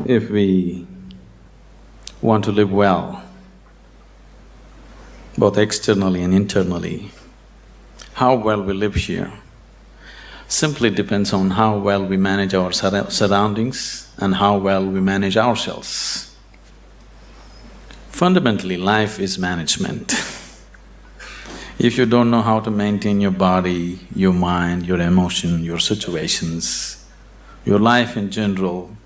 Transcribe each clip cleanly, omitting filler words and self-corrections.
If we want to live well, both externally and internally, how well we live here simply depends on how well we manage our surroundings and how well we manage ourselves. Fundamentally, life is management. If you don't know how to maintain your body, your mind, your emotion, your situations, your life in general,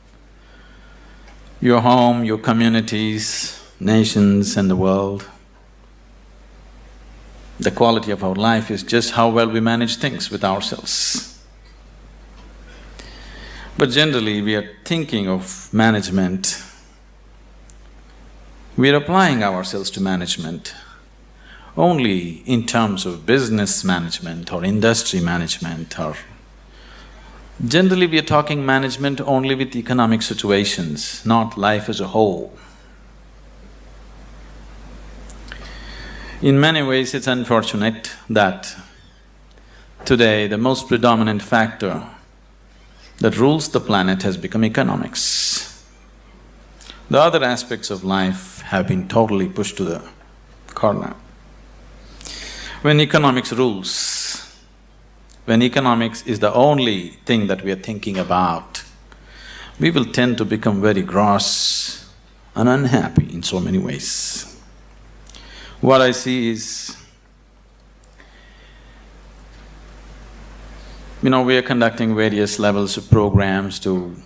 your home, your communities, nations and the world, the quality of our life is just how well we manage things with ourselves. But generally, we are thinking of management, we are applying ourselves to management only in terms of business management or industry management, or generally we are talking management only with economic situations, not life as a whole. In many ways, it's unfortunate that today the most predominant factor that rules the planet has become economics. The other aspects of life have been totally pushed to the corner. When economics rules, when economics is the only thing that we are thinking about, we will tend to become very gross and unhappy in so many ways. What I see is, we are conducting various levels of programs to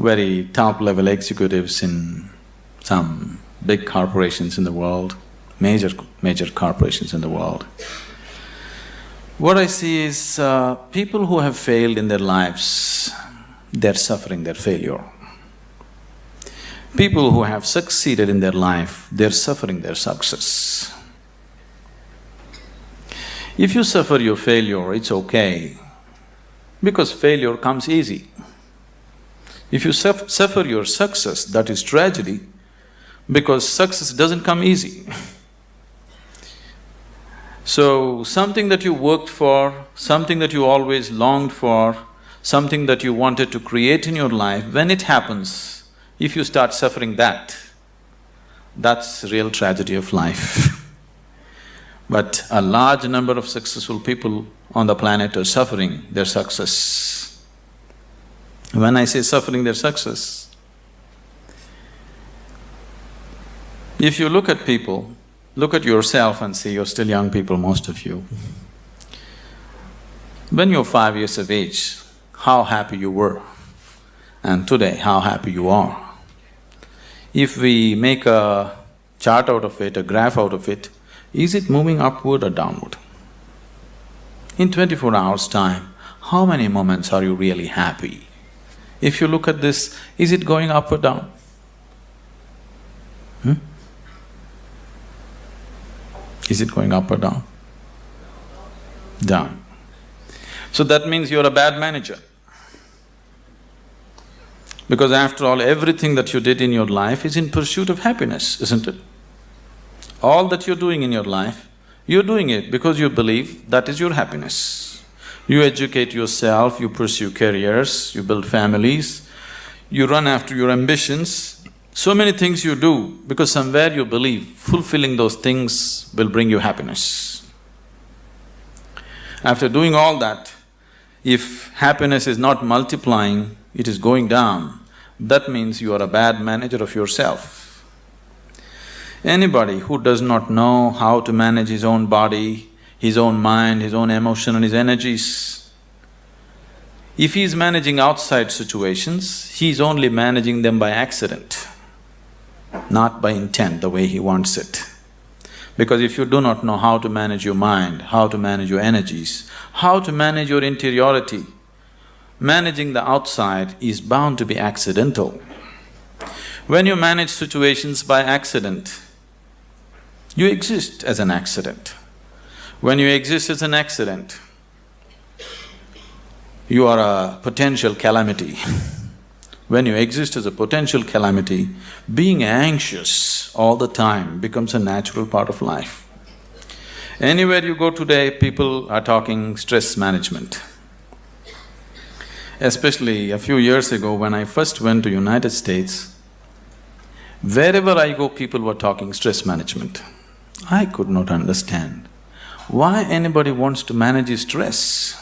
very top-level executives in some big corporations in the world, major corporations in the world. What I see is, people who have failed in their lives, they're suffering their failure. People who have succeeded in their life, they're suffering their success. If you suffer your failure, it's okay, because failure comes easy. If you suffer your success, that is tragedy, because success doesn't come easy. So, something that you worked for, something that you always longed for, something that you wanted to create in your life, when it happens, if you start suffering that, that's the real tragedy of life. But a large number of successful people on the planet are suffering their success. When I say suffering their success, if you look at people, look at yourself and see, you're still young people, most of you. When you're 5 years of age, how happy you were, and today, how happy you are. If we make a chart out of it, a graph out of it, is it moving upward or downward? In 24 hours' time, how many moments are you really happy? If you look at this, is it going up or down? Is it going up or down? Down. So that means you're a bad manager. Because after all, everything that you did in your life is in pursuit of happiness, isn't it? All that you're doing in your life, you're doing it because you believe that is your happiness. You educate yourself, you pursue careers, you build families, you run after your ambitions. So many things you do because somewhere you believe fulfilling those things will bring you happiness. After doing all that, if happiness is not multiplying, it is going down, that means you are a bad manager of yourself. Anybody who does not know how to manage his own body, his own mind, his own emotion and his energies, if he is managing outside situations, he is only managing them by accident, not by intent, the way he wants it. Because if you do not know how to manage your mind, how to manage your energies, how to manage your interiority, managing the outside is bound to be accidental. When you manage situations by accident, you exist as an accident. When you exist as an accident, you are a potential calamity. When you exist as a potential calamity, being anxious all the time becomes a natural part of life. Anywhere you go today, people are talking stress management. Especially a few years ago when I first went to United States, wherever I go, people were talking stress management. I could not understand why anybody wants to manage his stress.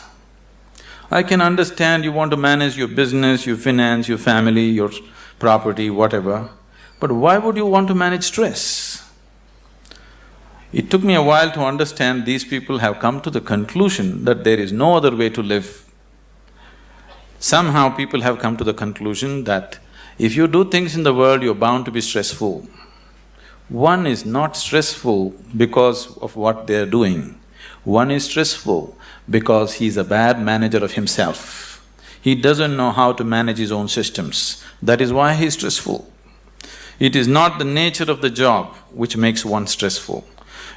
I can understand you want to manage your business, your finance, your family, your property, whatever, but why would you want to manage stress? It took me a while to understand these people have come to the conclusion that there is no other way to live. Somehow people have come to the conclusion that if you do things in the world, you're bound to be stressful. One is not stressful because of what they're doing. One is stressful because he's a bad manager of himself. He doesn't know how to manage his own systems. That is why he's stressful. It is not the nature of the job which makes one stressful.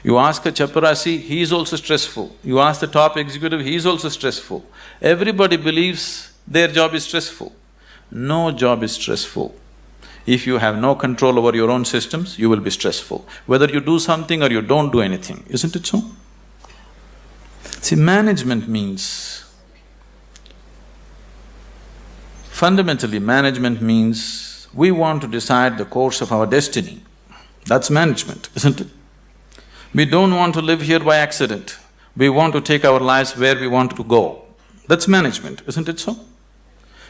You ask a chaparasi, he is also stressful. You ask the top executive, he is also stressful. Everybody believes their job is stressful. No job is stressful. If you have no control over your own systems, you will be stressful, whether you do something or you don't do anything, isn't it so? See, management means… fundamentally, management means we want to decide the course of our destiny. That's management, isn't it? We don't want to live here by accident. We want to take our lives where we want to go. That's management, isn't it so?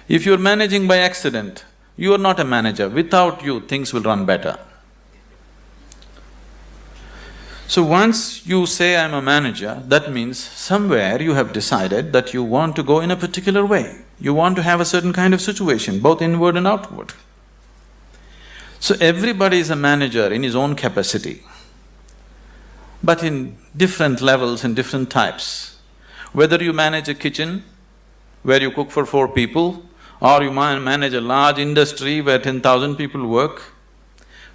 If you're managing by accident, you are not a manager. Without you, things will run better. So once you say, I'm a manager, that means somewhere you have decided that you want to go in a particular way. You want to have a certain kind of situation, both inward and outward. So everybody is a manager in his own capacity, but in different levels and different types. Whether you manage a kitchen where you cook for 4 people, or you manage a large industry where 10,000 people work,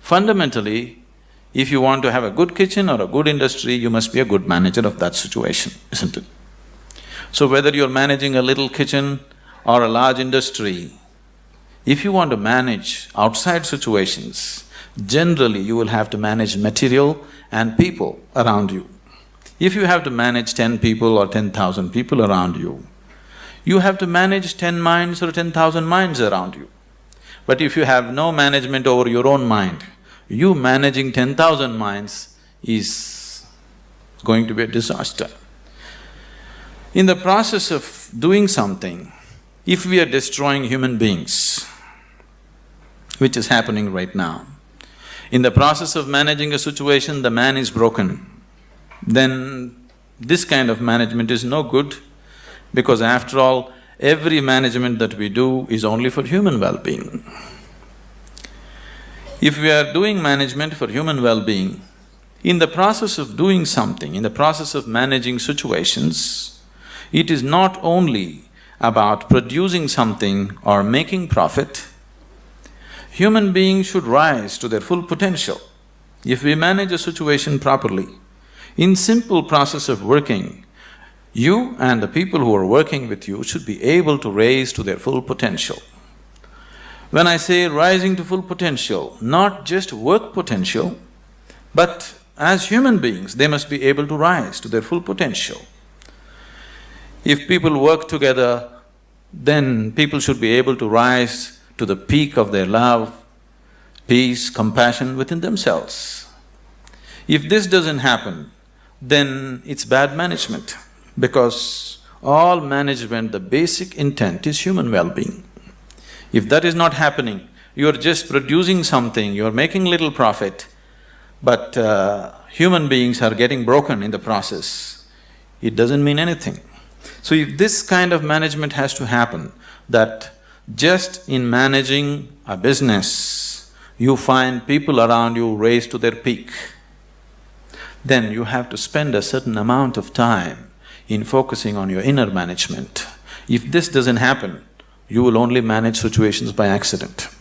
fundamentally, if you want to have a good kitchen or a good industry, you must be a good manager of that situation, isn't it? So whether you're managing a little kitchen or a large industry, if you want to manage outside situations, generally you will have to manage material and people around you. If you have to manage 10 people or 10,000 people around you, you have to manage 10 minds or 10,000 minds around you. But if you have no management over your own mind, you managing 10,000 minds is going to be a disaster. In the process of doing something, if we are destroying human beings, which is happening right now, in the process of managing a situation, the man is broken, then this kind of management is no good, because after all, every management that we do is only for human well-being. If we are doing management for human well-being, in the process of doing something, in the process of managing situations, it is not only about producing something or making profit. Human beings should rise to their full potential. If we manage a situation properly, in simple process of working, you and the people who are working with you should be able to raise to their full potential. When I say rising to full potential, not just work potential, but as human beings, they must be able to rise to their full potential. If people work together, then people should be able to rise to the peak of their love, peace, compassion within themselves. If this doesn't happen, then it's bad management, because all management, the basic intent is human well-being. If that is not happening, you're just producing something, you're making little profit, but human beings are getting broken in the process, it doesn't mean anything. So if this kind of management has to happen, that just in managing a business, you find people around you raise to their peak, then you have to spend a certain amount of time in focusing on your inner management. If this doesn't happen, you will only manage situations by accident.